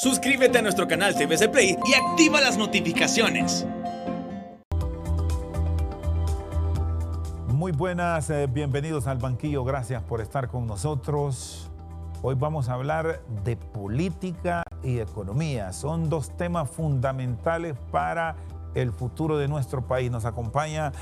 Suscríbete a nuestro canal CBC Play y activa las notificaciones. Muy buenas, bienvenidos al banquillo, gracias por estar con nosotros. Hoy vamos a hablar de política y economía. Son dos temas fundamentales para el futuro de nuestro país. Nos acompaña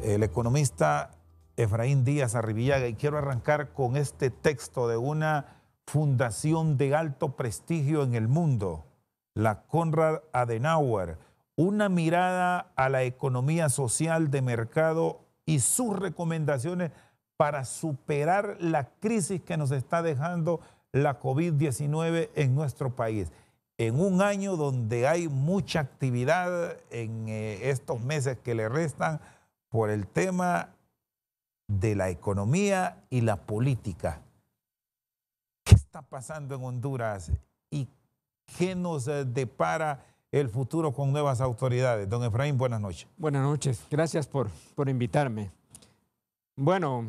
el economista Efraín Díaz Arribillaga y quiero arrancar con este texto de una fundación de alto prestigio en el mundo, la Konrad Adenauer, una mirada a la economía social de mercado y sus recomendaciones para superar la crisis que nos está dejando la COVID-19 en nuestro país. En un año donde hay mucha actividad en estos meses que le restan por el tema de la economía y la política. ¿Qué está pasando en Honduras y qué nos depara el futuro con nuevas autoridades? Don Efraín, buenas noches. Buenas noches, gracias por invitarme. Bueno,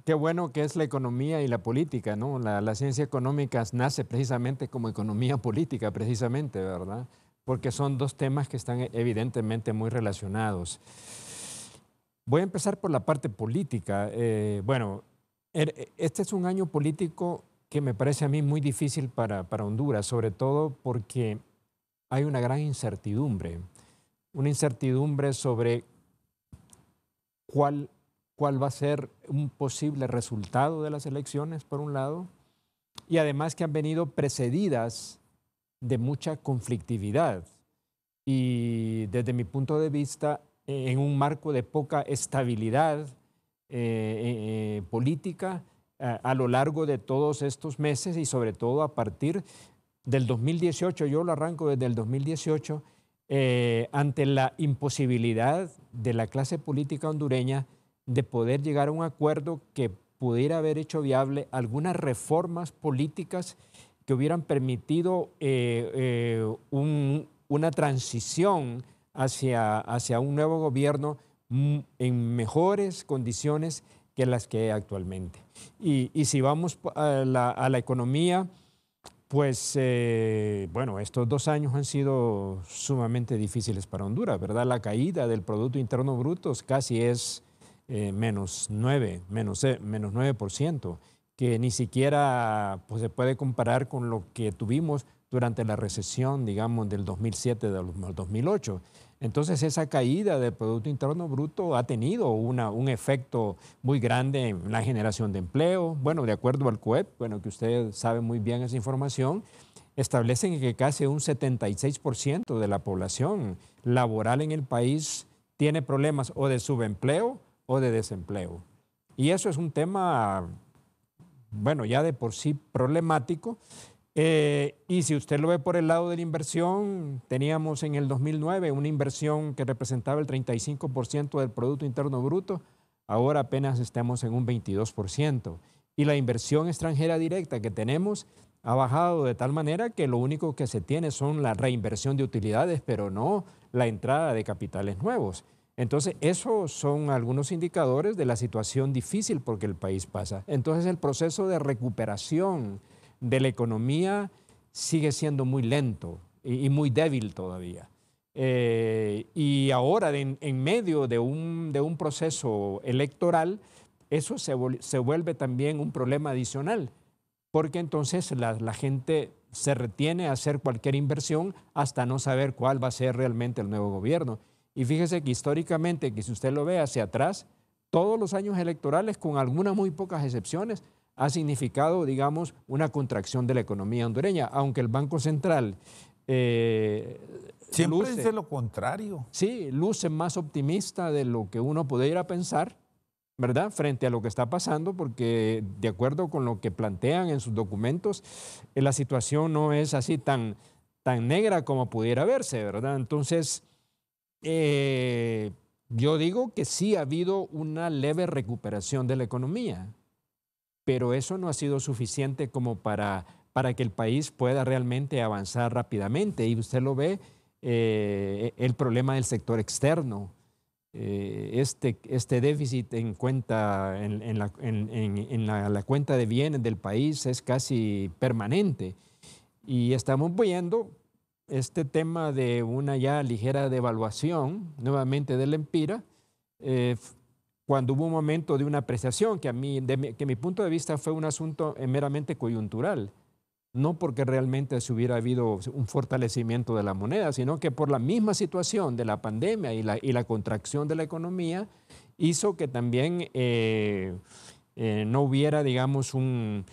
qué bueno que es la economía y la política, ¿no? La ciencia económica nace precisamente como economía política, precisamente, ¿verdad? Porque son dos temas que están evidentemente muy relacionados. Voy a empezar por la parte política. Bueno, este es un año político que me parece a mí muy difícil para Honduras, sobre todo porque hay una gran incertidumbre sobre cuál va a ser un posible resultado de las elecciones, por un lado, y además que han venido precedidas de mucha conflictividad y desde mi punto de vista, en un marco de poca estabilidad política a lo largo de todos estos meses y sobre todo a partir del 2018, yo lo arranco desde el 2018, ante la imposibilidad de la clase política hondureña de poder llegar a un acuerdo que pudiera haber hecho viable algunas reformas políticas que hubieran permitido una transición hacia un nuevo gobierno en mejores condiciones que las que hay actualmente. Y si vamos a la economía, pues, bueno, estos 2 años han sido sumamente difíciles para Honduras, ¿verdad? La caída del Producto Interno Bruto casi es menos 9%, que ni siquiera pues, se puede comparar con lo que tuvimos durante la recesión, digamos, del 2007 al 2008. Entonces, esa caída del Producto Interno Bruto ha tenido un efecto muy grande en la generación de empleo. Bueno, de acuerdo al COEP, bueno, que usted sabe muy bien esa información, establecen que casi un 76% de la población laboral en el país tiene problemas o de subempleo o de desempleo. Y eso es un tema, bueno, ya de por sí problemático. Y si usted lo ve por el lado de la inversión, teníamos en el 2009 una inversión que representaba el 35% del Producto Interno Bruto, ahora apenas estamos en un 22%. Y la inversión extranjera directa que tenemos ha bajado de tal manera que lo único que se tiene son la reinversión de utilidades, pero no la entrada de capitales nuevos. Entonces, esos son algunos indicadores de la situación difícil por que el país pasa. Entonces, el proceso de recuperación de la economía sigue siendo muy lento y muy débil todavía. Y ahora, en medio de un proceso electoral, eso se vuelve también un problema adicional, porque entonces la gente se retiene a hacer cualquier inversión hasta no saber cuál va a ser realmente el nuevo gobierno. Y fíjese que históricamente, que si usted lo ve hacia atrás, todos los años electorales, con algunas muy pocas excepciones, ha significado, digamos, una contracción de la economía hondureña, aunque el Banco Central siempre dice lo contrario. Sí, luce más optimista de lo que uno pudiera pensar, ¿verdad? Frente a lo que está pasando, porque de acuerdo con lo que plantean en sus documentos, la situación no es así tan negra como pudiera verse, ¿verdad? Entonces, yo digo que sí ha habido una leve recuperación de la economía, pero eso no ha sido suficiente como para que el país pueda realmente avanzar rápidamente. Y usted lo ve, el problema del sector externo, este déficit en cuenta, en la cuenta de bienes del país es casi permanente. Y estamos viendo este tema de una ya ligera devaluación nuevamente del Empira, cuando hubo un momento de una apreciación que que mi punto de vista fue un asunto meramente coyuntural, no porque realmente se hubiera habido un fortalecimiento de la moneda, sino que por la misma situación de la pandemia y la contracción de la economía hizo que también no hubiera, digamos, una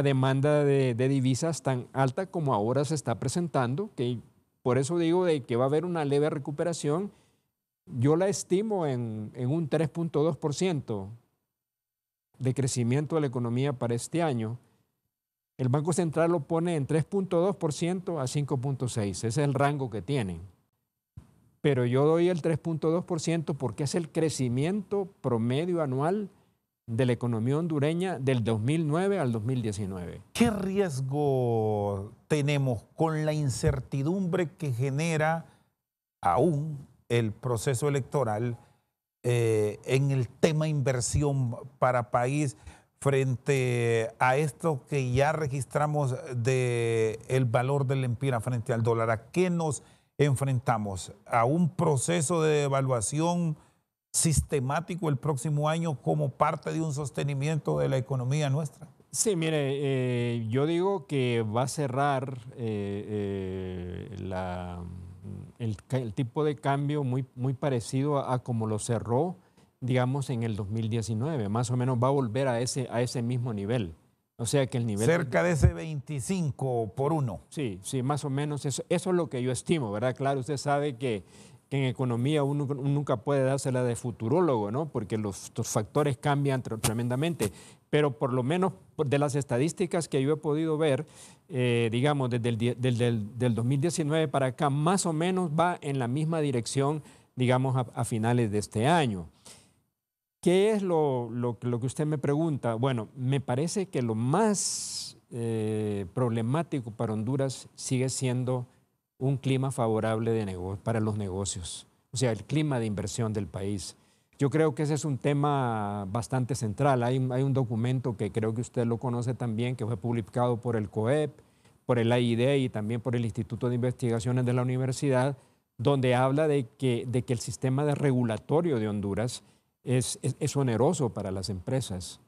demanda de divisas tan alta como ahora se está presentando, que por eso digo de que va a haber una leve recuperación. Yo la estimo en un 3.2% de crecimiento de la economía para este año. El Banco Central lo pone en 3.2% a 5.6%. Ese es el rango que tienen. Pero yo doy el 3.2% porque es el crecimiento promedio anual de la economía hondureña del 2009 al 2019. ¿Qué riesgo tenemos con la incertidumbre que genera aún el proceso electoral en el tema inversión para país frente a esto que ya registramos del valor del Empira frente al dólar? ¿A qué nos enfrentamos? ¿A un proceso de devaluación sistemático el próximo año como parte de un sostenimiento de la economía nuestra? Sí, mire, yo digo que va a cerrar el tipo de cambio muy parecido a como lo cerró, digamos, en el 2019. Más o menos va a volver a ese mismo nivel. O sea que el nivel... Cerca de ese 25 por 1. Sí, más o menos eso es lo que yo estimo, ¿verdad? Claro, usted sabe que en economía uno nunca puede dársela de futurólogo, ¿no? Porque los factores cambian tremendamente. Pero por lo menos de las estadísticas que yo he podido ver, digamos, desde del 2019 para acá, más o menos va en la misma dirección, digamos, a finales de este año. ¿Qué es lo que usted me pregunta? Bueno, me parece que lo más problemático para Honduras sigue siendo un clima favorable para los negocios, o sea, el clima de inversión del país. Yo creo que ese es un tema bastante central. Hay un documento que creo que usted lo conoce también, que fue publicado por el COEP, por el AID y también por el Instituto de Investigaciones de la Universidad, donde habla de que el sistema regulatorio de Honduras es oneroso para las empresas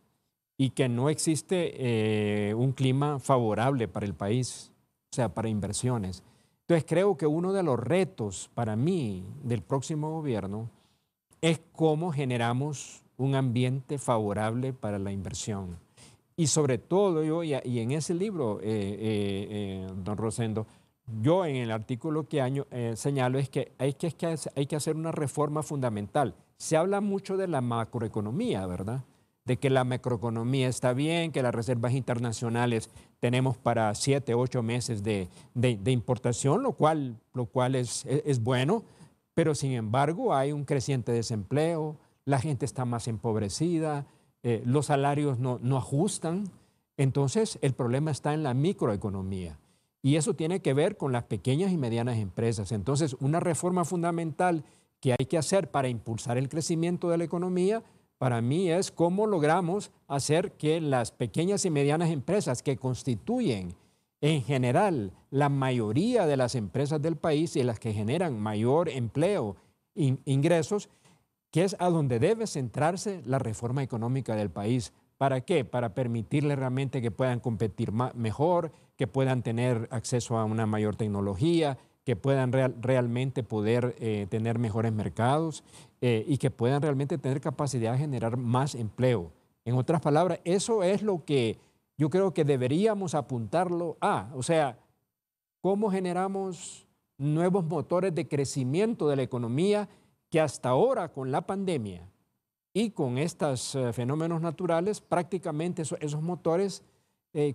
y que no existe un clima favorable para el país, o sea, para inversiones. Entonces creo que uno de los retos para mí del próximo gobierno es cómo generamos un ambiente favorable para la inversión. Y sobre todo y en ese libro, don Rosendo, yo en el artículo que señalo es que hay que hacer una reforma fundamental. Se habla mucho de la macroeconomía, ¿verdad? De que la macroeconomía está bien, que las reservas internacionales tenemos para 7, 8 meses de importación, lo cual es bueno, pero sin embargo hay un creciente desempleo, la gente está más empobrecida, los salarios no ajustan. Entonces el problema está en la microeconomía y eso tiene que ver con las pequeñas y medianas empresas. Entonces una reforma fundamental que hay que hacer para impulsar el crecimiento de la economía, para mí es cómo logramos hacer que las pequeñas y medianas empresas que constituyen en general la mayoría de las empresas del país y las que generan mayor empleo e ingresos, que es a donde debe centrarse la reforma económica del país. ¿Para qué? Para permitirles realmente que puedan competir mejor, que puedan tener acceso a una mayor tecnología, que puedan realmente poder tener mejores mercados y que puedan realmente tener capacidad de generar más empleo. En otras palabras, eso es lo que yo creo que deberíamos apuntarlo a. O sea, ¿cómo generamos nuevos motores de crecimiento de la economía que hasta ahora con la pandemia y con estos fenómenos naturales prácticamente esos motores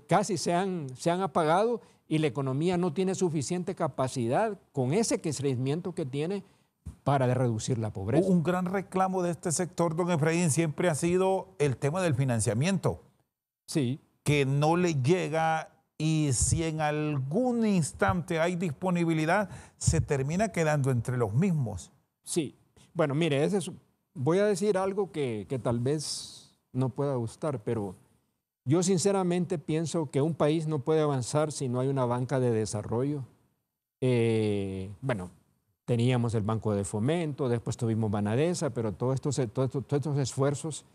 casi se han apagado y la economía no tiene suficiente capacidad con ese crecimiento que tiene para reducir la pobreza? Un gran reclamo de este sector, don Efraín, siempre ha sido el tema del financiamiento. Sí. Que no le llega y si en algún instante hay disponibilidad, se termina quedando entre los mismos. Sí. Bueno, mire, voy a decir algo que tal vez no pueda gustar, pero Yo sinceramente pienso que un país no puede avanzar si no hay una banca de desarrollo. Bueno, teníamos el Banco de Fomento, después tuvimos Banadesa, pero todos estos esfuerzos,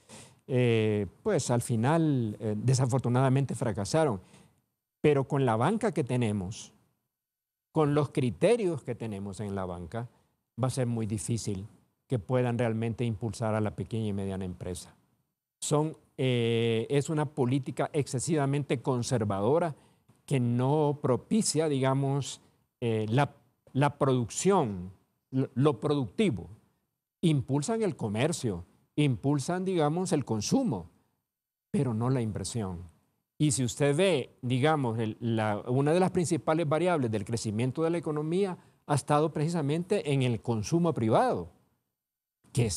pues al final desafortunadamente fracasaron. Pero con la banca que tenemos, con los criterios que tenemos en la banca, va a ser muy difícil que puedan realmente impulsar a la pequeña y mediana empresa. Es una política excesivamente conservadora que no propicia, digamos, la producción, lo productivo. Impulsan el comercio, impulsan, digamos, el consumo, pero no la inversión. Y si usted ve, digamos, una de las principales variables del crecimiento de la economía ha estado precisamente en el consumo privado, que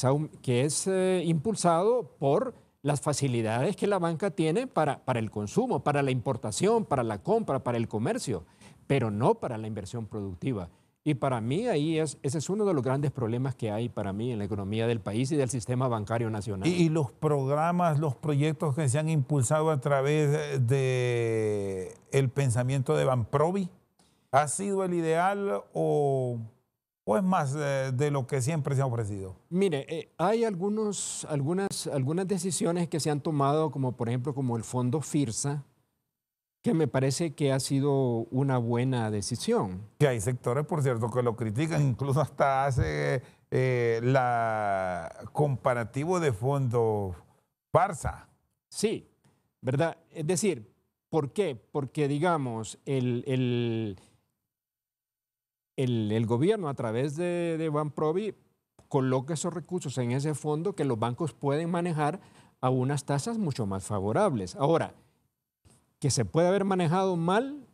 es impulsado por las facilidades que la banca tiene para el consumo, para la importación, para la compra, para el comercio, pero no para la inversión productiva. Y para mí ese es uno de los grandes problemas que hay para mí en la economía del país y del sistema bancario nacional. Y los programas, los proyectos que se han impulsado a través del pensamiento de Van Provi, ¿ha sido el ideal o es más de lo que siempre se ha ofrecido? Mire, hay algunas decisiones que se han tomado, como por ejemplo como el Fondo FIRSA, que me parece que ha sido una buena decisión. Que hay sectores, por cierto, que lo critican, incluso hasta hace la comparativo de Fondo FARSA. Sí, ¿verdad? Es decir, ¿por qué? Porque, digamos, el gobierno a través de Van Provi coloca esos recursos en ese fondo que los bancos pueden manejar a unas tasas mucho más favorables. Ahora, que se puede haber manejado mal,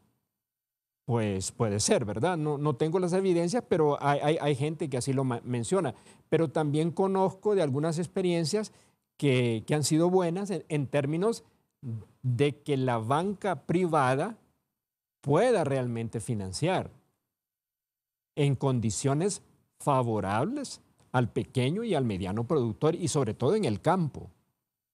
pues puede ser, ¿verdad? No tengo las evidencias, pero hay gente que así lo menciona. Pero también conozco de algunas experiencias que han sido buenas en términos de que la banca privada pueda realmente financiar en condiciones favorables al pequeño y al mediano productor y sobre todo en el campo,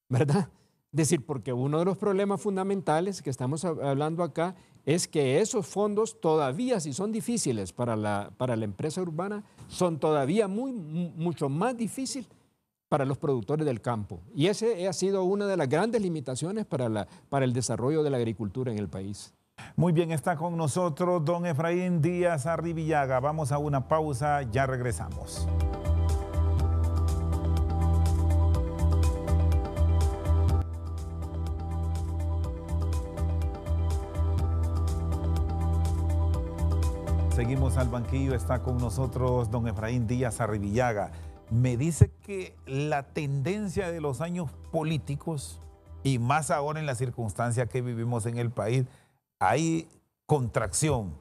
¿verdad? Es decir, porque uno de los problemas fundamentales que estamos hablando acá es que esos fondos todavía, si son difíciles para la empresa urbana, son todavía mucho más difíciles para los productores del campo. Y ese ha sido una de las grandes limitaciones para el desarrollo de la agricultura en el país. Muy bien, está con nosotros don Efraín Díaz Arribillaga. Vamos a una pausa, ya regresamos. Seguimos al banquillo, está con nosotros don Efraín Díaz Arribillaga. Me dice que la tendencia de los años políticos, y más ahora en la circunstancia que vivimos en el país, hay contracción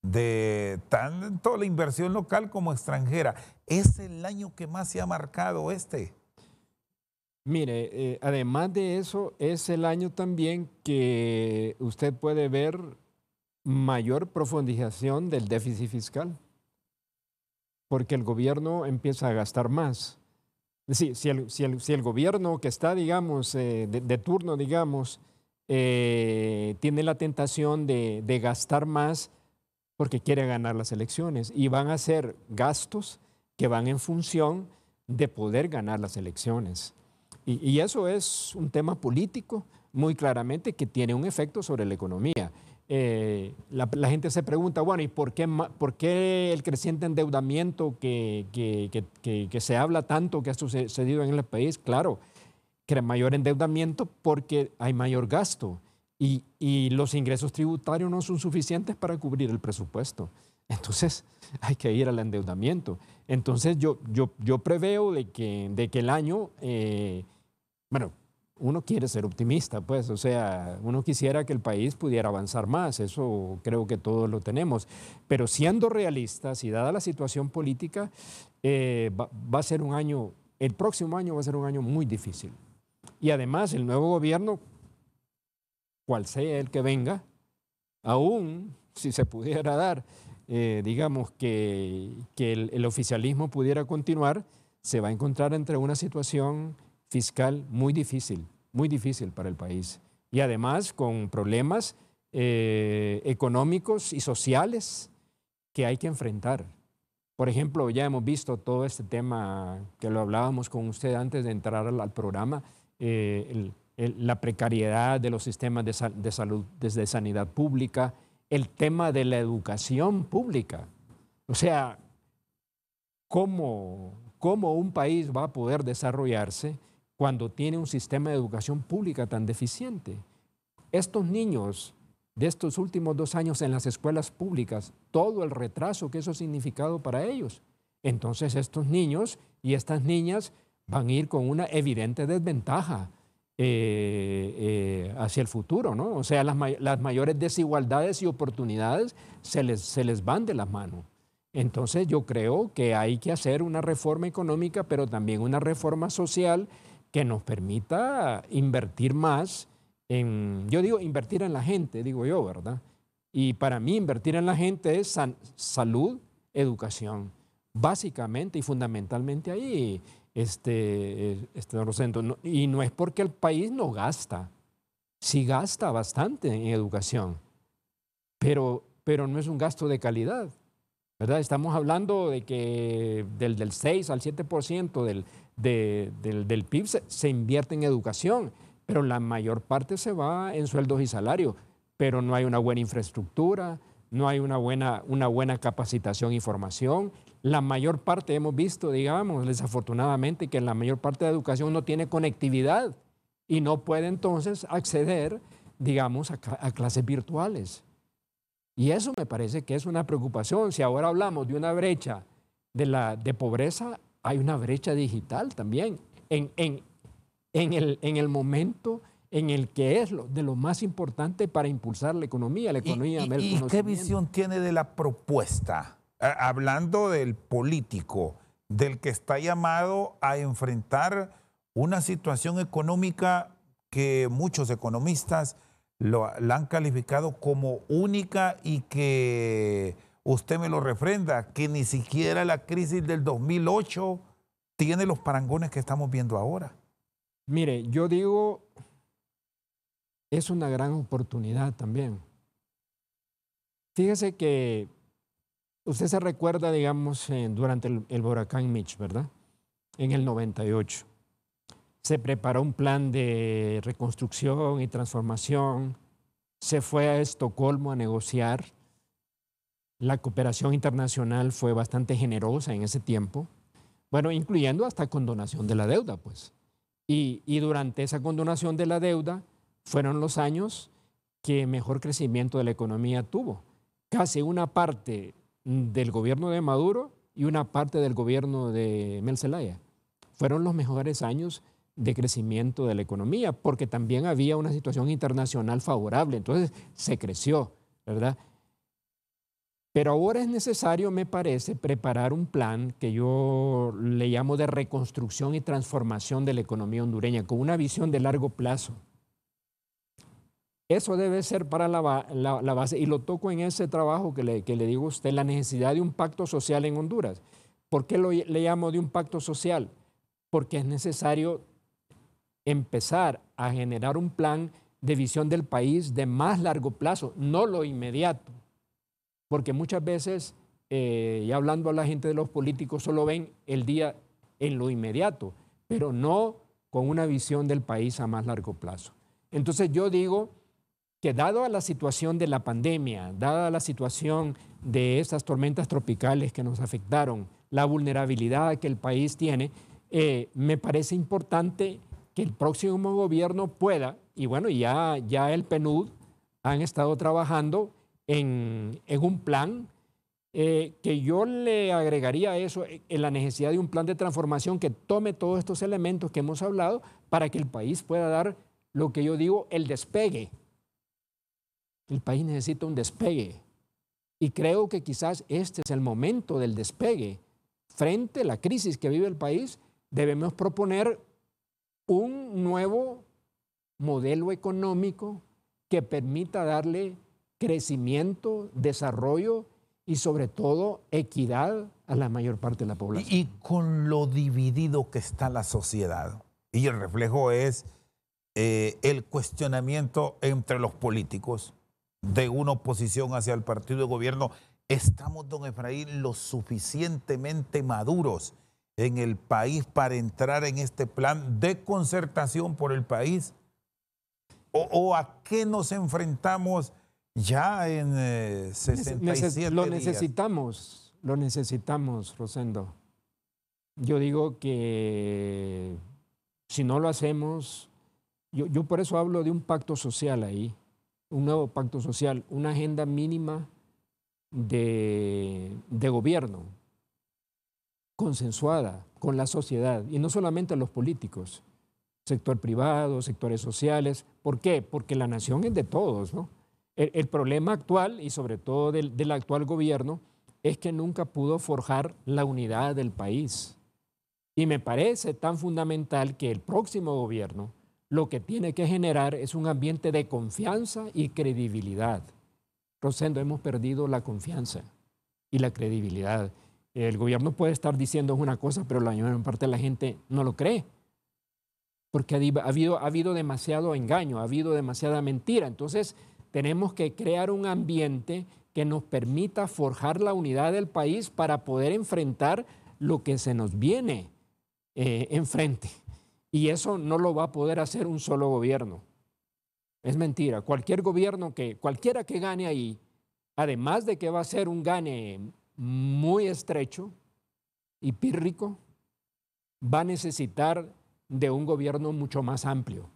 de tanto la inversión local como extranjera. ¿Es el año que más se ha marcado este? Mire, además de eso, es el año también que usted puede ver mayor profundización del déficit fiscal, porque el gobierno empieza a gastar más. Es decir, si el gobierno que está, digamos, de turno, digamos, tiene la tentación de gastar más porque quiere ganar las elecciones y van a ser gastos que van en función de poder ganar las elecciones. Y eso es un tema político muy claramente que tiene un efecto sobre la economía. La gente se pregunta, bueno, ¿y por qué el creciente endeudamiento que se habla tanto que ha sucedido en el país? Claro, que hay mayor endeudamiento porque hay mayor gasto y los ingresos tributarios no son suficientes para cubrir el presupuesto. Entonces hay que ir al endeudamiento. Entonces yo preveo de que el año, bueno, uno quiere ser optimista, pues, o sea, uno quisiera que el país pudiera avanzar más, eso creo que todos lo tenemos, pero siendo realistas y dada la situación política, va a ser un año, el próximo año va a ser un año muy difícil. Y además el nuevo gobierno, cual sea el que venga, aún si se pudiera dar, digamos que el oficialismo pudiera continuar, se va a encontrar entre una situación fiscal muy difícil para el país. y además con problemas económicos y sociales que hay que enfrentar. Por ejemplo, ya hemos visto todo este tema que lo hablábamos con usted antes de entrar al programa, la precariedad de los sistemas de salud desde sanidad pública, el tema de la educación pública. O sea, ¿cómo un país va a poder desarrollarse cuando tiene un sistema de educación pública tan deficiente? Estos niños de estos últimos 2 años en las escuelas públicas, todo el retraso que eso ha significado para ellos. Entonces estos niños y estas niñas van a ir con una evidente desventaja hacia el futuro, ¿no? O sea, las mayores desigualdades y oportunidades se les van de las manos. Entonces yo creo que hay que hacer una reforma económica, pero también una reforma social que nos permita invertir más yo digo invertir en la gente, digo yo, ¿verdad? Y para mí invertir en la gente es salud, educación, básicamente y fundamentalmente ahí, Rosendo. Y no es porque el país no gasta, sí gasta bastante en educación, pero no es un gasto de calidad, ¿verdad? Estamos hablando de que del 6 al 7% del PIB se invierte en educación, pero la mayor parte se va en sueldos y salarios, pero no hay una buena infraestructura, no hay una buena capacitación y formación. La mayor parte, hemos visto, digamos, desafortunadamente, que la mayor parte de la educación no tiene conectividad y no puede entonces acceder, digamos, a clases virtuales. Y eso me parece que es una preocupación. Si ahora hablamos de una brecha de pobreza, hay una brecha digital también en el momento en el que es de lo más importante para impulsar la economía del ¿Y conocimiento. qué visión tiene de la propuesta? Hablando del político, del que está llamado a enfrentar una situación económica que muchos economistas la han calificado como única y que usted me lo refrenda, que ni siquiera la crisis del 2008 tiene los parangones que estamos viendo ahora. Mire, yo digo, es una gran oportunidad también. Fíjese que usted se recuerda, digamos, durante el huracán Mitch, ¿verdad? En el 98. Se preparó un plan de reconstrucción y transformación. Se fue a Estocolmo a negociar. La cooperación internacional fue bastante generosa en ese tiempo. Bueno, incluyendo hasta condonación de la deuda, pues. Y durante esa condonación de la deuda fueron los años que mejor crecimiento de la economía tuvo. Casi una parte del gobierno de Maduro y una parte del gobierno de Mel Zelaya. Fueron los mejores años de crecimiento de la economía, porque también había una situación internacional favorable, entonces se creció, ¿verdad? Pero ahora es necesario, me parece, preparar un plan que yo le llamo de reconstrucción y transformación de la economía hondureña, con una visión de largo plazo. Eso debe ser para la base, y lo toco en ese trabajo que le digo a usted, la necesidad de un pacto social en Honduras. ¿Por qué le llamo de un pacto social? Porque es necesario empezar a generar un plan de visión del país de más largo plazo, no lo inmediato. Porque muchas veces, ya hablando a la gente de los políticos, solo ven el día en lo inmediato, pero no con una visión del país a más largo plazo. Entonces yo digo que dado a la situación de la pandemia, dada la situación de estas tormentas tropicales que nos afectaron, la vulnerabilidad que el país tiene, me parece importante que el próximo gobierno pueda, y bueno, ya el PNUD han estado trabajando en un plan que yo le agregaría a eso, en la necesidad de un plan de transformación que tome todos estos elementos que hemos hablado para que el país pueda dar lo que yo digo, el despegue. El país necesita un despegue y creo que quizás este es el momento del despegue. Frente a la crisis que vive el país, debemos proponer un nuevo modelo económico que permita darle crecimiento, desarrollo y sobre todo equidad a la mayor parte de la población. Y con lo dividido que está la sociedad, y el reflejo es el cuestionamiento entre los políticos de una oposición hacia el partido de gobierno. ¿Estamos, don Efraín, lo suficientemente maduros en el país para entrar en este plan de concertación por el país? ¿O a qué nos enfrentamos ya en 67 Lo días? lo necesitamos, Rosendo. Yo digo que si no lo hacemos, yo por eso hablo de un pacto social ahí, un nuevo pacto social, una agenda mínima de gobierno, consensuada con la sociedad, y no solamente los políticos, sector privado, sectores sociales. ¿Por qué? Porque la nación es de todos, ¿no? El problema actual, y sobre todo del actual gobierno, es que nunca pudo forjar la unidad del país. Y me parece tan fundamental que el próximo gobierno lo que tiene que generar es un ambiente de confianza y credibilidad. Rosendo, hemos perdido la confianza y la credibilidad. El gobierno puede estar diciendo una cosa, pero la mayor parte de la gente no lo cree. Porque ha habido demasiado engaño, ha habido demasiada mentira. Entonces, tenemos que crear un ambiente que nos permita forjar la unidad del país para poder enfrentar lo que se nos viene enfrente. Y eso no lo va a poder hacer un solo gobierno. Es mentira. Cualquiera que gane ahí, además de que va a ser un gane muy estrecho y pírrico, va a necesitar de un gobierno mucho más amplio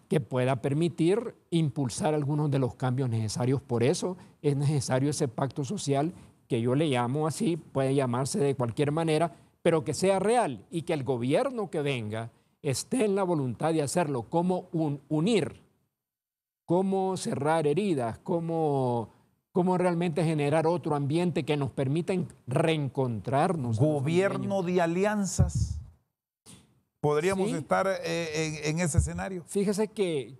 que pueda permitir impulsar algunos de los cambios necesarios. Por eso es necesario ese pacto social, que yo le llamo así, puede llamarse de cualquier manera, pero que sea real y que el gobierno que venga esté en la voluntad de hacerlo, como unir, cómo cerrar heridas, cómo realmente generar otro ambiente que nos permita reencontrarnos. ¿Gobierno de alianzas? ¿Podríamos Sí. estar en ese escenario? Fíjese que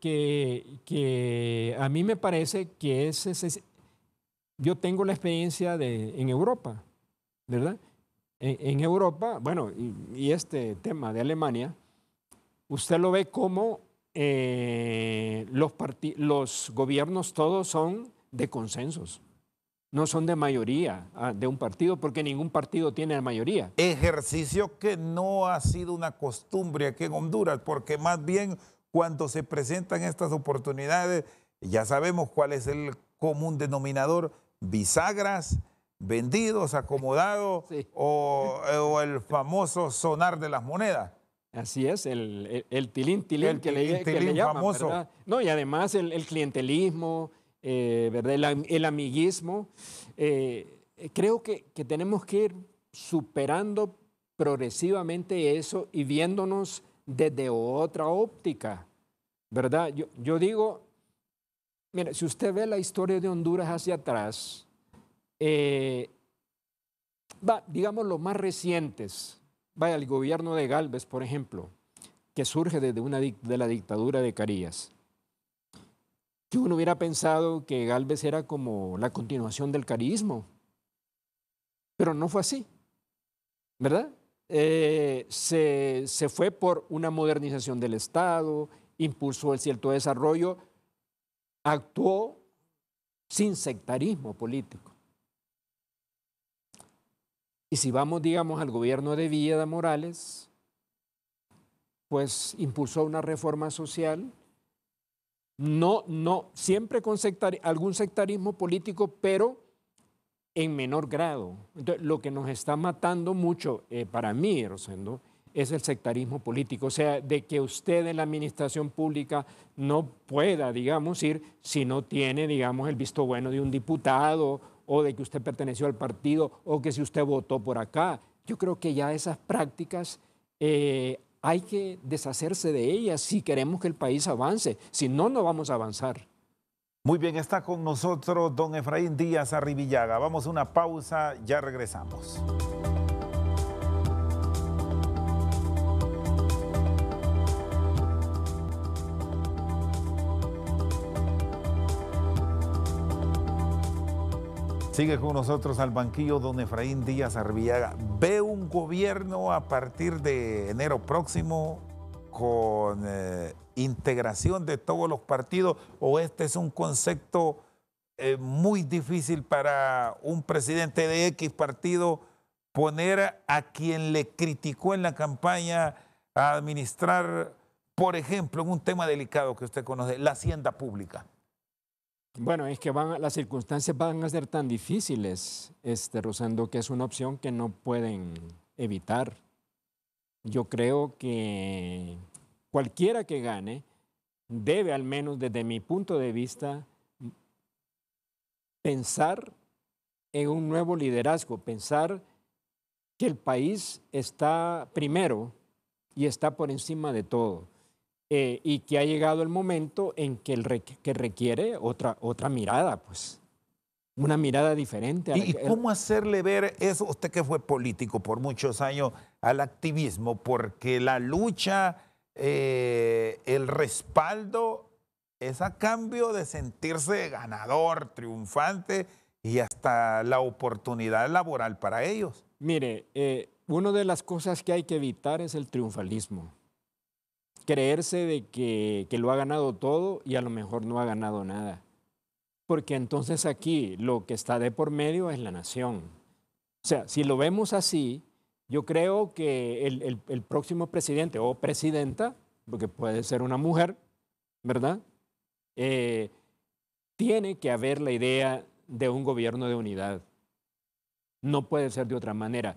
a mí me parece que yo tengo la experiencia en Europa, ¿verdad? En Europa, bueno, y este tema de Alemania, usted lo ve como los gobiernos todos son de consensos, no son de mayoría de un partido, porque ningún partido tiene mayoría. Ejercicio que no ha sido una costumbre aquí en Honduras, porque más bien cuando se presentan estas oportunidades, ya sabemos cuál es el común denominador: bisagras, vendidos, acomodados, Sí. o el famoso sonar de las monedas. Así es, el tilín El que tilín le llaman, famoso. ¿verdad? No, y además el clientelismo, ¿verdad? El amiguismo. Creo que tenemos que ir superando progresivamente eso y viéndonos desde otra óptica, ¿verdad? Yo digo, mira, si usted ve la historia de Honduras hacia atrás, digamos los más recientes, vaya, el gobierno de Gálvez, por ejemplo, que surge de la dictadura de Carías. Que uno hubiera pensado que Gálvez era como la continuación del carismo, pero no fue así, ¿verdad? Se fue por una modernización del Estado, impulsó el cierto desarrollo, actuó sin sectarismo político. Y si vamos, digamos, al gobierno de Villa Morales, pues impulsó una reforma social, no, siempre con algún sectarismo político, pero en menor grado. Entonces, lo que nos está matando mucho, para mí, Rosendo, es el sectarismo político. O sea, de que usted en la administración pública no pueda, digamos, ir si no tiene, digamos, el visto bueno de un diputado, o de que usted perteneció al partido, o que si usted votó por acá. Yo creo que ya esas prácticas hay que deshacerse de ellas si queremos que el país avance. Si no, no vamos a avanzar. Muy bien, está con nosotros don Efraín Díaz Arribillaga. Vamos a una pausa, ya regresamos. Sigue con nosotros al banquillo don Efraín Díaz Arribillaga. ¿Ve un gobierno a partir de enero próximo con integración de todos los partidos, o este es un concepto muy difícil para un presidente de X partido poner a quien le criticó en la campaña a administrar, por ejemplo, en un tema delicado que usted conoce, la hacienda pública? Bueno, es que las circunstancias van a ser tan difíciles, Rosendo, que es una opción que no pueden evitar. Yo creo que cualquiera que gane debe, al menos desde mi punto de vista, pensar en un nuevo liderazgo, pensar que el país está primero y está por encima de todo. Y que ha llegado el momento en que requiere otra mirada, pues, una mirada diferente. ¿Y cómo hacerle ver eso, usted que fue político por muchos años, al activismo? Porque la lucha, el respaldo es a cambio de sentirse ganador, triunfante y hasta la oportunidad laboral para ellos. Mire, una de las cosas que hay que evitar es el triunfalismo. Creerse de que lo ha ganado todo y a lo mejor no ha ganado nada. Porque entonces aquí lo que está de por medio es la nación. O sea, si lo vemos así, yo creo que el próximo presidente o presidenta, porque puede ser una mujer, ¿verdad? Tiene que haber la idea de un gobierno de unidad. No puede ser de otra manera.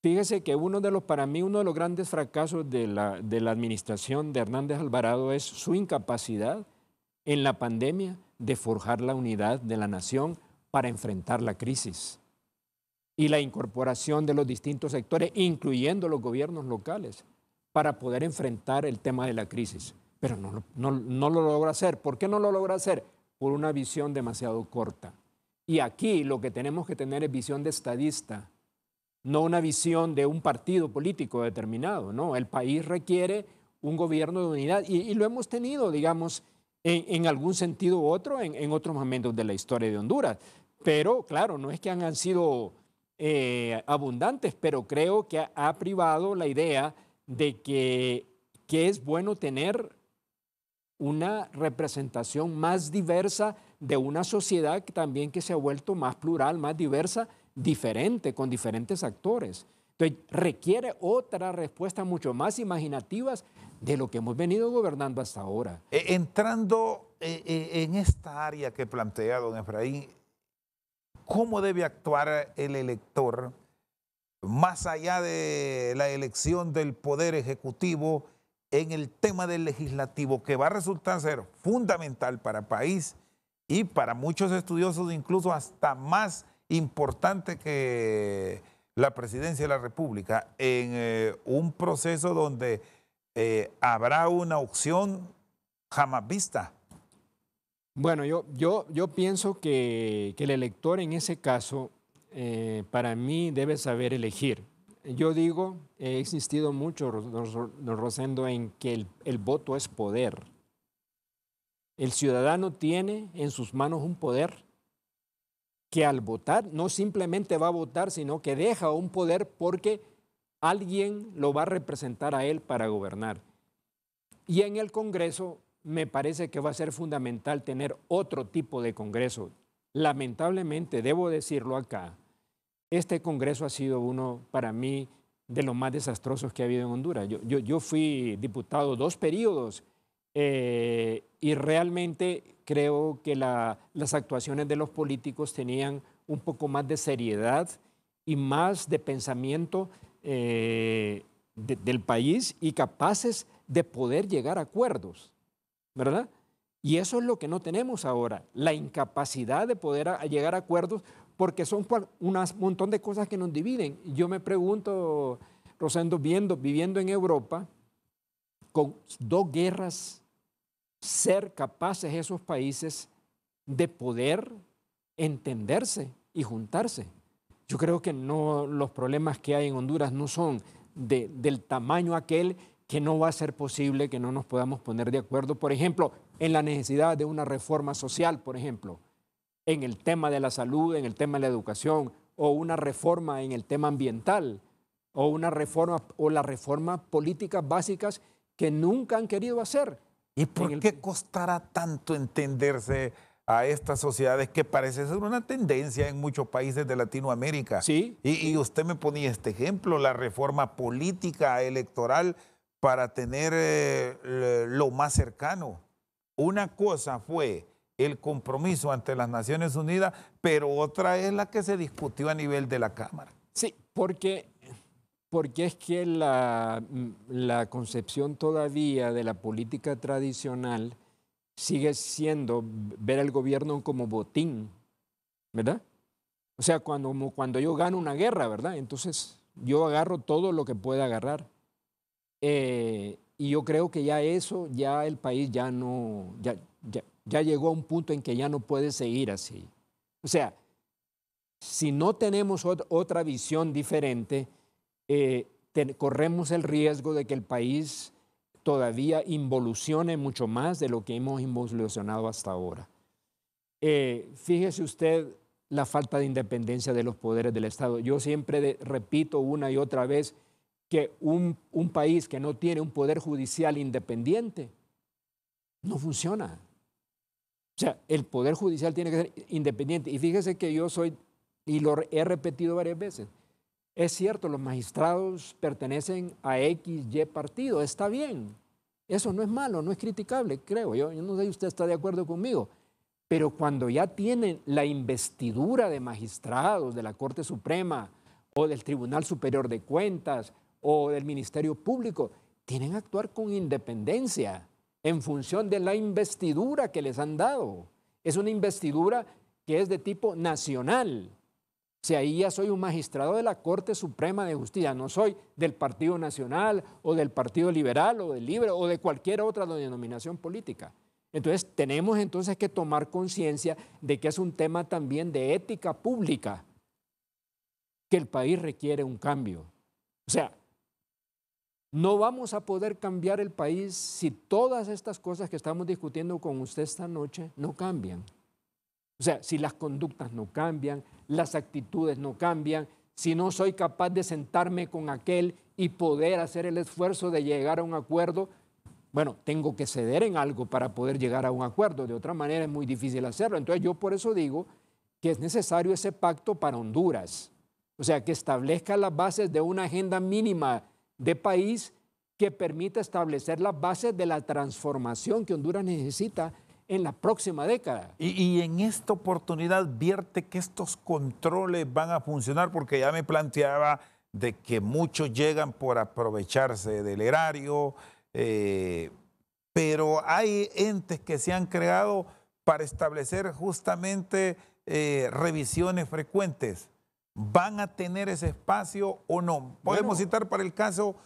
Fíjese que para mí uno de los grandes fracasos de la administración de Hernández Alvarado es su incapacidad en la pandemia de forjar la unidad de la nación para enfrentar la crisis y la incorporación de los distintos sectores, incluyendo los gobiernos locales, para poder enfrentar el tema de la crisis. Pero no lo logra hacer. ¿Por qué no lo logra hacer? Por una visión demasiado corta. Y aquí lo que tenemos que tener es visión de estadista, no una visión de un partido político determinado, ¿no? El país requiere un gobierno de unidad y lo hemos tenido, digamos, en algún sentido u otro, en otros momentos de la historia de Honduras. Pero, claro, no es que han sido abundantes, pero creo que ha privado la idea de que es bueno tener una representación más diversa de una sociedad que también que se ha vuelto más plural, más diversa, diferente, con diferentes actores. Entonces, requiere otra respuesta mucho más imaginativas de lo que hemos venido gobernando hasta ahora. Entrando en esta área que plantea don Efraín, ¿cómo debe actuar el elector más allá de la elección del Poder Ejecutivo en el tema del legislativo, que va a resultar ser fundamental para el país y para muchos estudiosos incluso hasta más importante que la presidencia de la República, en un proceso donde habrá una opción jamás vista? Bueno, yo pienso que el elector en ese caso, para mí, debe saber elegir. Yo digo, he insistido mucho, don Rosendo, en que el voto es poder. El ciudadano tiene en sus manos un poder que al votar no simplemente va a votar, sino que deja un poder porque alguien lo va a representar a él para gobernar. Y en el Congreso me parece que va a ser fundamental tener otro tipo de Congreso. Lamentablemente, debo decirlo acá, este Congreso ha sido uno, para mí, de los más desastrosos que ha habido en Honduras. Yo fui diputado 2 periodos y realmente creo que las actuaciones de los políticos tenían un poco más de seriedad y más de pensamiento del país y capaces de poder llegar a acuerdos, ¿verdad? Y eso es lo que no tenemos ahora, la incapacidad de poder llegar a acuerdos porque son un montón de cosas que nos dividen. Yo me pregunto, Rosendo, viviendo en Europa, con 2 guerras, ser capaces esos países de poder entenderse y juntarse. Yo creo que no, los problemas que hay en Honduras no son del tamaño aquel que no va a ser posible que no nos podamos poner de acuerdo, por ejemplo, en la necesidad de una reforma social, por ejemplo, en el tema de la salud, en el tema de la educación, o una reforma en el tema ambiental, o una reforma o las reformas políticas básicas que nunca han querido hacer. ¿Y por qué costará tanto entenderse a estas sociedades que parece ser una tendencia en muchos países de Latinoamérica? Sí. Y usted me ponía este ejemplo, la reforma política electoral para tener lo más cercano. Una cosa fue el compromiso ante las Naciones Unidas, pero otra es la que se discutió a nivel de la Cámara. Sí, porque es que la concepción todavía de la política tradicional sigue siendo ver al gobierno como botín, ¿verdad? O sea, cuando yo gano una guerra, ¿verdad? Entonces yo agarro todo lo que pueda agarrar. Y yo creo que ya el país ya llegó a un punto en que ya no puede seguir así. O sea, si no tenemos otra visión diferente, corremos el riesgo de que el país todavía involucione mucho más de lo que hemos involucionado hasta ahora. Fíjese usted la falta de independencia de los poderes del Estado. Yo siempre repito una y otra vez que un país que no tiene un poder judicial independiente no funciona. O sea, el poder judicial tiene que ser independiente. Y fíjese que yo soy, y lo he repetido varias veces, es cierto, los magistrados pertenecen a X, Y partido, está bien. Eso no es malo, no es criticable, creo. Yo no sé si usted está de acuerdo conmigo. Pero cuando ya tienen la investidura de magistrados de la Corte Suprema o del Tribunal Superior de Cuentas o del Ministerio Público, tienen que actuar con independencia en función de la investidura que les han dado. Es una investidura que es de tipo nacional. O sea, ahí ya soy un magistrado de la Corte Suprema de Justicia, no soy del Partido Nacional o del Partido Liberal o del Libre o de cualquier otra denominación política. Entonces, tenemos entonces que tomar conciencia de que es un tema también de ética pública, que el país requiere un cambio. O sea, no vamos a poder cambiar el país si todas estas cosas que estamos discutiendo con usted esta noche no cambian. O sea, si las conductas no cambian, las actitudes no cambian, si no soy capaz de sentarme con aquel y poder hacer el esfuerzo de llegar a un acuerdo, bueno, tengo que ceder en algo para poder llegar a un acuerdo. De otra manera es muy difícil hacerlo. Entonces yo por eso digo que es necesario ese pacto para Honduras. O sea, que establezca las bases de una agenda mínima de país que permita establecer las bases de la transformación que Honduras necesita en la próxima década. Y en esta oportunidad vierte que estos controles van a funcionar, porque ya me planteaba de que muchos llegan por aprovecharse del erario, pero hay entes que se han creado para establecer justamente revisiones frecuentes. ¿Van a tener ese espacio o no? Podemos citar para el caso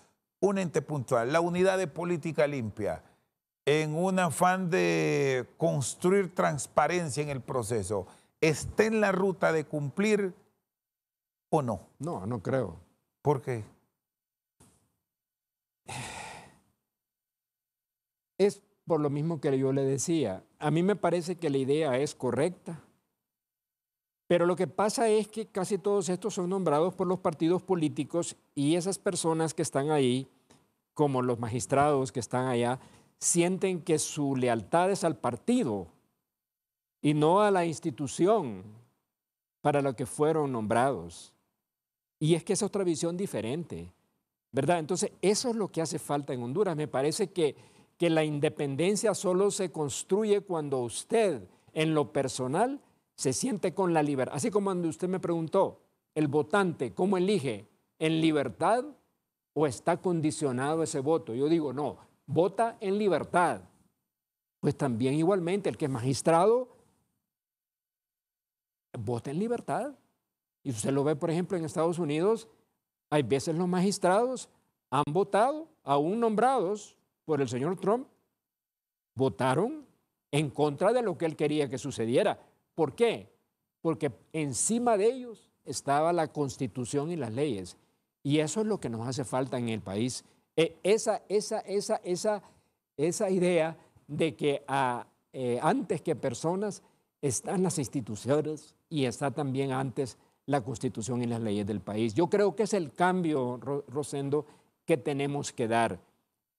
un ente puntual, la Unidad de Política Limpia, en un afán de construir transparencia en el proceso. ¿Está en la ruta de cumplir o no? No, no creo. ¿Por qué? Es por lo mismo que yo le decía. A mí me parece que la idea es correcta, pero lo que pasa es que casi todos estos son nombrados por los partidos políticos y esas personas que están ahí, como los magistrados que están allá, sienten que su lealtad es al partido y no a la institución para la que fueron nombrados. Y es que es otra visión diferente, ¿verdad? Entonces, eso es lo que hace falta en Honduras. Me parece que la independencia solo se construye cuando usted, en lo personal, se siente con la libertad. Así como cuando usted me preguntó, el votante, ¿cómo elige? ¿En libertad o está condicionado ese voto? Yo digo, no, vota en libertad. Pues también igualmente el que es magistrado vota en libertad. Y usted lo ve, por ejemplo, en Estados Unidos, hay veces los magistrados han votado, aún nombrados por el señor Trump, votaron en contra de lo que él quería que sucediera. ¿Por qué? Porque encima de ellos estaba la Constitución y las leyes. Y eso es lo que nos hace falta en el país. Esa idea de que antes que personas están las instituciones y está también antes la Constitución y las leyes del país. Yo creo que es el cambio, Rosendo, que tenemos que dar.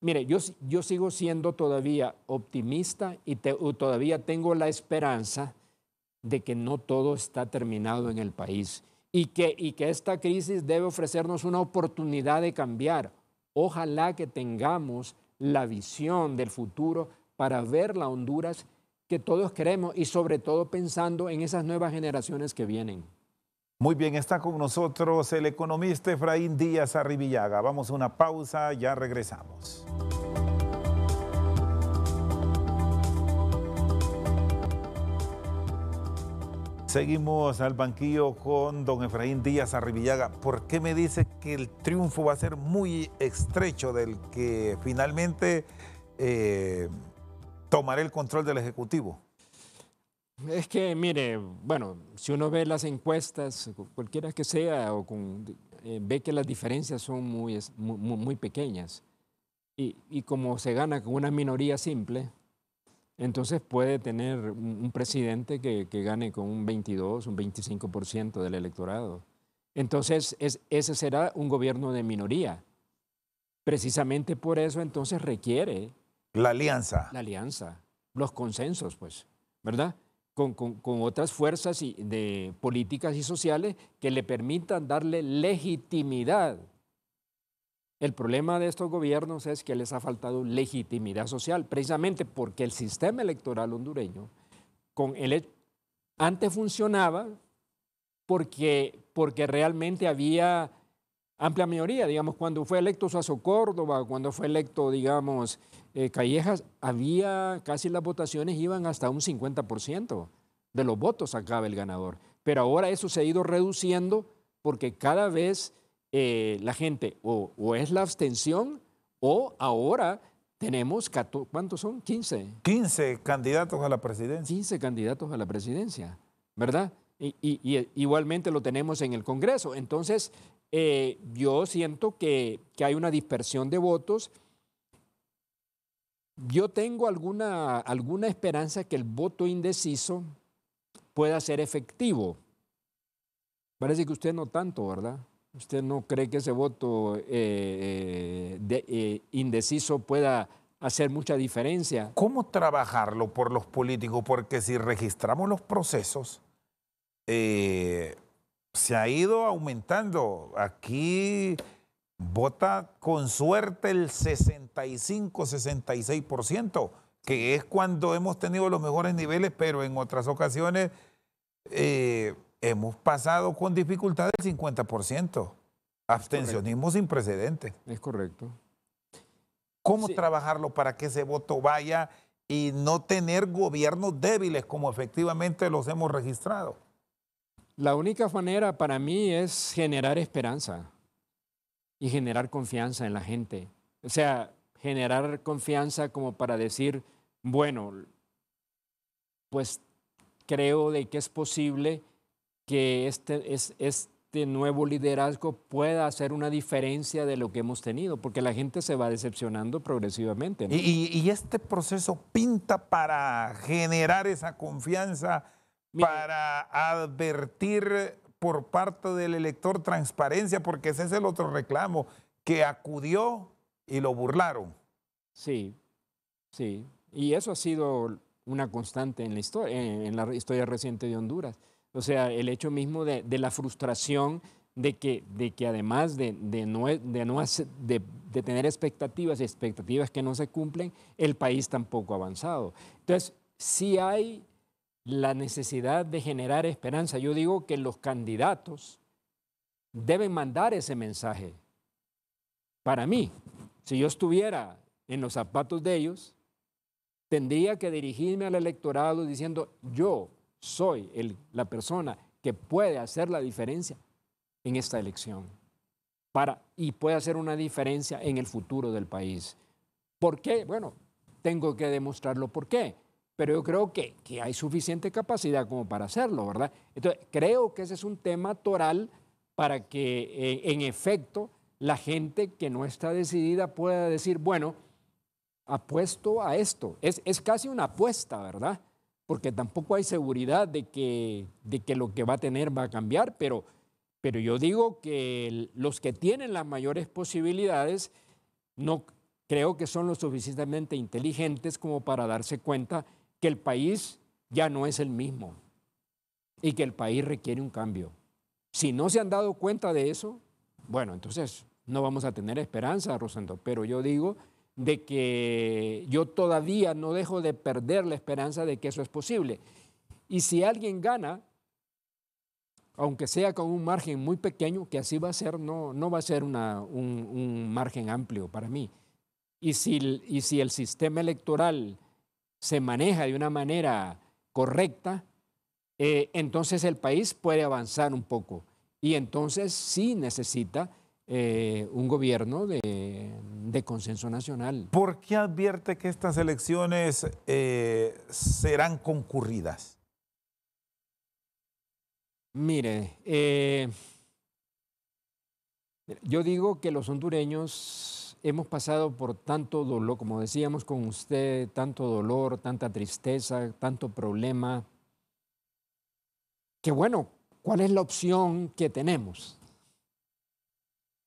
Mire, yo sigo siendo todavía optimista y todavía tengo la esperanza de que no todo está terminado en el país y que esta crisis debe ofrecernos una oportunidad de cambiar. Ojalá que tengamos la visión del futuro para ver la Honduras que todos queremos y sobre todo pensando en esas nuevas generaciones que vienen. Muy bien, está con nosotros el economista Efraín Díaz Arribillaga. Vamos a una pausa, ya regresamos. Seguimos al banquillo con don Efraín Díaz Arribillaga. ¿Por qué me dice que el triunfo va a ser muy estrecho del que finalmente tomará el control del Ejecutivo? Es que, mire, bueno, si uno ve las encuestas, cualquiera que sea, ve que las diferencias son muy pequeñas. Y como se gana con una minoría simple, entonces puede tener un presidente que gane con un 22, un 25% del electorado. Entonces, ese será un gobierno de minoría. Precisamente por eso, entonces, requiere la alianza. La alianza, los consensos, pues, ¿verdad? Con otras fuerzas de políticas y sociales que le permitan darle legitimidad. El problema de estos gobiernos es que les ha faltado legitimidad social, precisamente porque el sistema electoral hondureño antes funcionaba porque realmente había amplia mayoría. Digamos, cuando fue electo Suazo Córdoba, cuando fue electo, digamos, Callejas, había casi las votaciones iban hasta un 50% de los votos sacaba el ganador. Pero ahora eso se ha ido reduciendo porque cada vez la gente o es la abstención o ahora tenemos, ¿cuántos son? 15. 15 candidatos a la presidencia. 15 candidatos a la presidencia, ¿verdad? Y igualmente lo tenemos en el Congreso. Entonces, yo siento que hay una dispersión de votos. Yo tengo alguna esperanza que el voto indeciso pueda ser efectivo. Parece que usted no tanto, ¿verdad? ¿Usted no cree que ese voto indeciso pueda hacer mucha diferencia? ¿Cómo trabajarlo por los políticos? Porque si registramos los procesos, se ha ido aumentando. Aquí vota con suerte el 65-66%, que es cuando hemos tenido los mejores niveles, pero en otras ocasiones hemos pasado con dificultad el 50%. Abstencionismo sin precedentes. Es correcto. ¿Cómo trabajarlo para que ese voto vaya y no tener gobiernos débiles como efectivamente los hemos registrado? La única manera para mí es generar esperanza y generar confianza en la gente. O sea, generar confianza como para decir, bueno, pues creo de que es posible que este nuevo liderazgo pueda hacer una diferencia de lo que hemos tenido, porque la gente se va decepcionando progresivamente, ¿no? Y este proceso pinta para generar esa confianza, para advertir por parte del elector transparencia, porque ese es el otro reclamo, que acudió y lo burlaron. Sí, sí. Y eso ha sido una constante en la historia reciente de Honduras. O sea, el hecho mismo de la frustración de que además de tener expectativas que no se cumplen, el país tampoco ha avanzado. Entonces, sí hay la necesidad de generar esperanza. Yo digo que los candidatos deben mandar ese mensaje. Para mí, si yo estuviera en los zapatos de ellos, tendría que dirigirme al electorado diciendo, yo soy la persona que puede hacer la diferencia en esta elección y puede hacer una diferencia en el futuro del país. ¿Por qué? Bueno, tengo que demostrarlo por qué, pero yo creo que hay suficiente capacidad como para hacerlo, ¿verdad? Entonces, creo que ese es un tema toral para que, en efecto, la gente que no está decidida pueda decir, bueno, apuesto a esto. Es casi una apuesta, ¿verdad? Porque tampoco hay seguridad de que lo que va a tener va a cambiar, pero yo digo que los que tienen las mayores posibilidades, no creo que son lo suficientemente inteligentes como para darse cuenta que el país ya no es el mismo y que el país requiere un cambio. Si no se han dado cuenta de eso, bueno, entonces no vamos a tener esperanza, Rosendo, pero yo digo de que yo todavía no dejo de perder la esperanza de que eso es posible. Y si alguien gana, aunque sea con un margen muy pequeño, que así va a ser, no va a ser un margen amplio para mí. Y si el sistema electoral se maneja de una manera correcta, entonces el país puede avanzar un poco. Y entonces sí necesita un gobierno de consenso nacional. ¿Por qué advierte que estas elecciones serán concurridas? Mire, yo digo que los hondureños hemos pasado por tanto dolor, como decíamos con usted, tanto dolor, tanta tristeza, tanto problema, que bueno, ¿cuál es la opción que tenemos?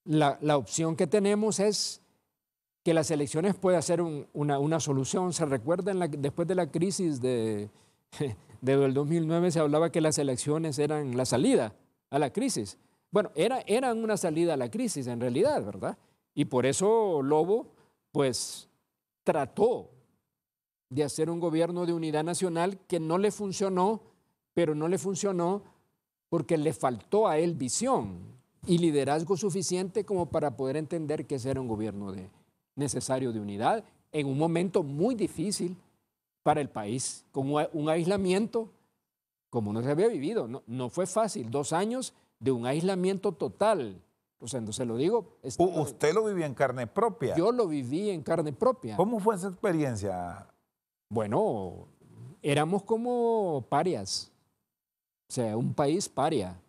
La opción que tenemos es que las elecciones puedan ser una solución. ¿Se recuerdan después de la crisis del 2009 se hablaba que las elecciones eran la salida a la crisis? Bueno, eran una salida a la crisis en realidad, ¿verdad? Y por eso Lobo, pues, trató de hacer un gobierno de unidad nacional que no le funcionó, pero no le funcionó porque le faltó a él visión y liderazgo suficiente como para poder entender que ese era un gobierno necesario de unidad en un momento muy difícil para el país, con un aislamiento como no se había vivido. No fue fácil, 2 años de un aislamiento total. O sea, entonces lo digo. ¿Usted lo vivía en carne propia? Yo lo viví en carne propia. ¿Cómo fue esa experiencia? Bueno, éramos como parias. O sea, un país paria.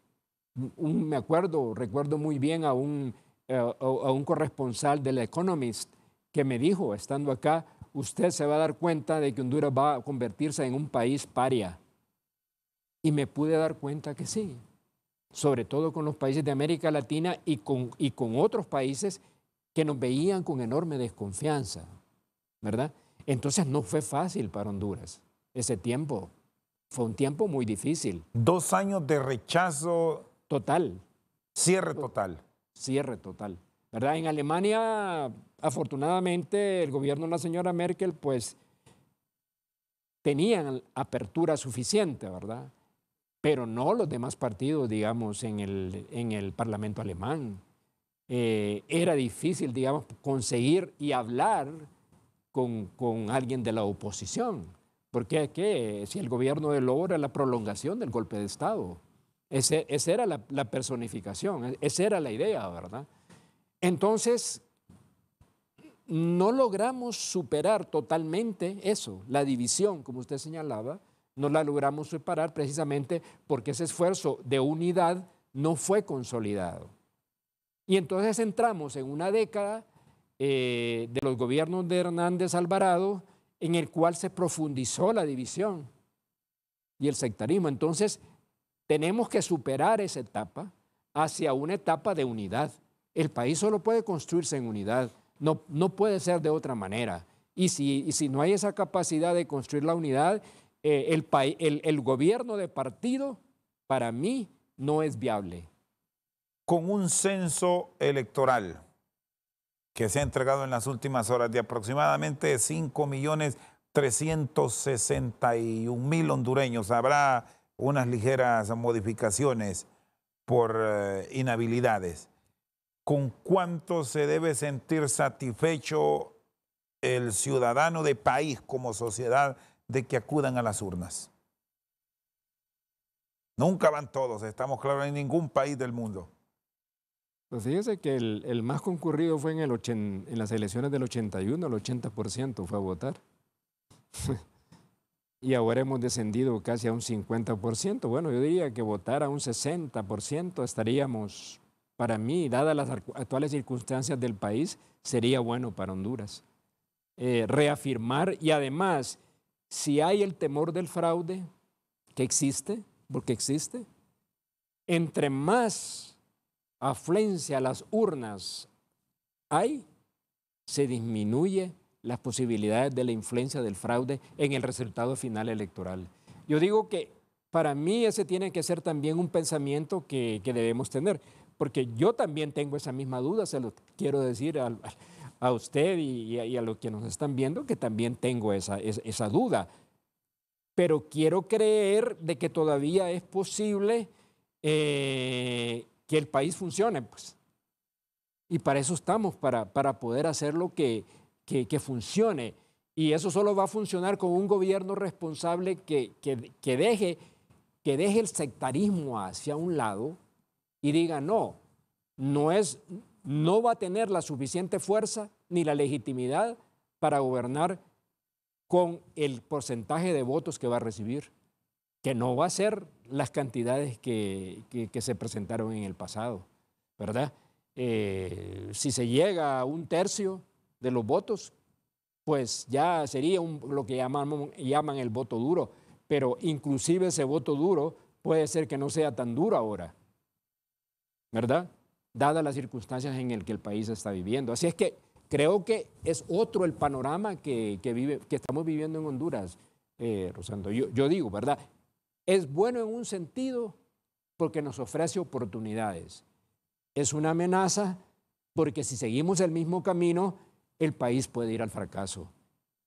Recuerdo muy bien a un corresponsal del Economist que me dijo, estando acá, usted se va a dar cuenta de que Honduras va a convertirse en un país paria. Y me pude dar cuenta que sí, sobre todo con los países de América Latina y con otros países que nos veían con enorme desconfianza, ¿verdad? Entonces no fue fácil para Honduras ese tiempo. Fue un tiempo muy difícil. 2 años de rechazo. Total. Cierre total. Cierre total. ¿Verdad? En Alemania, afortunadamente, el gobierno de la señora Merkel, pues, tenían apertura suficiente, ¿verdad? Pero no los demás partidos, digamos, en el Parlamento alemán. Era difícil, digamos, conseguir y hablar con alguien de la oposición. Porque si el gobierno de Lobo era la prolongación del golpe de Estado. Esa era la personificación, esa era la idea, ¿verdad? Entonces, no logramos superar totalmente eso, la división, como usted señalaba, no la logramos superar precisamente porque ese esfuerzo de unidad no fue consolidado. Y entonces entramos en una década de los gobiernos de Hernández Alvarado en el cual se profundizó la división y el sectarismo. Entonces, tenemos que superar esa etapa hacia una etapa de unidad. El país solo puede construirse en unidad, no puede ser de otra manera. Y si no hay esa capacidad de construir la unidad, el gobierno de partido, para mí, no es viable. Con un censo electoral que se ha entregado en las últimas horas de aproximadamente 5.361.000 hondureños, habrá unas ligeras modificaciones por inhabilidades. ¿Con cuánto se debe sentir satisfecho el ciudadano de país como sociedad de que acudan a las urnas? Nunca van todos, estamos claros, en ningún país del mundo. Pues fíjese que el más concurrido fue en las elecciones del 81, el 80% fue a votar. Y ahora hemos descendido casi a un 50%. Bueno, yo diría que votar a un 60% estaríamos, para mí, dadas las actuales circunstancias del país, sería bueno para Honduras. Reafirmar y además, si hay el temor del fraude, que existe, porque existe, entre más afluencia a las urnas hay, se disminuye las posibilidades de la influencia del fraude en el resultado final electoral. Yo digo que para mí ese tiene que ser también un pensamiento que debemos tener, porque yo también tengo esa misma duda, se lo quiero decir a usted y a los que nos están viendo, que también tengo esa duda. Pero quiero creer de que todavía es posible que el país funcione, pues. Y para eso estamos, para poder hacerlo que funcione. Y eso solo va a funcionar con un gobierno responsable que deje el sectarismo hacia un lado y diga no va a tener la suficiente fuerza ni la legitimidad para gobernar con el porcentaje de votos que va a recibir, que no va a ser las cantidades que se presentaron en el pasado, ¿verdad? Si se llega a 1/3 de los votos, pues ya sería lo que llaman el voto duro, pero inclusive ese voto duro puede ser que no sea tan duro ahora, ¿verdad? Dadas las circunstancias en las que el país está viviendo. Así es que creo que es otro el panorama que estamos viviendo en Honduras, Rosendo. Yo digo, ¿verdad? Es bueno en un sentido porque nos ofrece oportunidades. Es una amenaza porque si seguimos el mismo camino, el país puede ir al fracaso.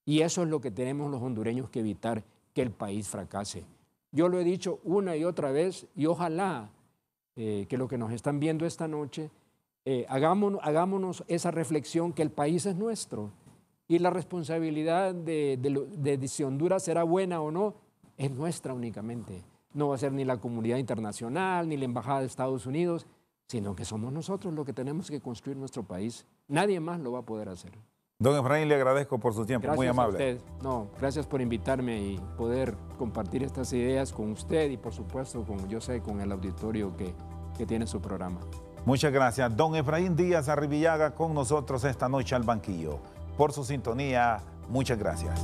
Y eso es lo que tenemos los hondureños que evitar, que el país fracase. Yo lo he dicho una y otra vez y ojalá que los que nos están viendo esta noche hagámonos esa reflexión que el país es nuestro y la responsabilidad de si Honduras será buena o no es nuestra únicamente. No va a ser ni la comunidad internacional ni la embajada de Estados Unidos, sino que somos nosotros los que tenemos que construir nuestro país. Nadie más lo va a poder hacer. Don Efraín, le agradezco por su tiempo, gracias muy amable. A usted. No, gracias por invitarme y poder compartir estas ideas con usted y por supuesto con el auditorio que tiene su programa. Muchas gracias. Don Efraín Díaz Arribillaga con nosotros esta noche al banquillo. Por su sintonía, muchas gracias.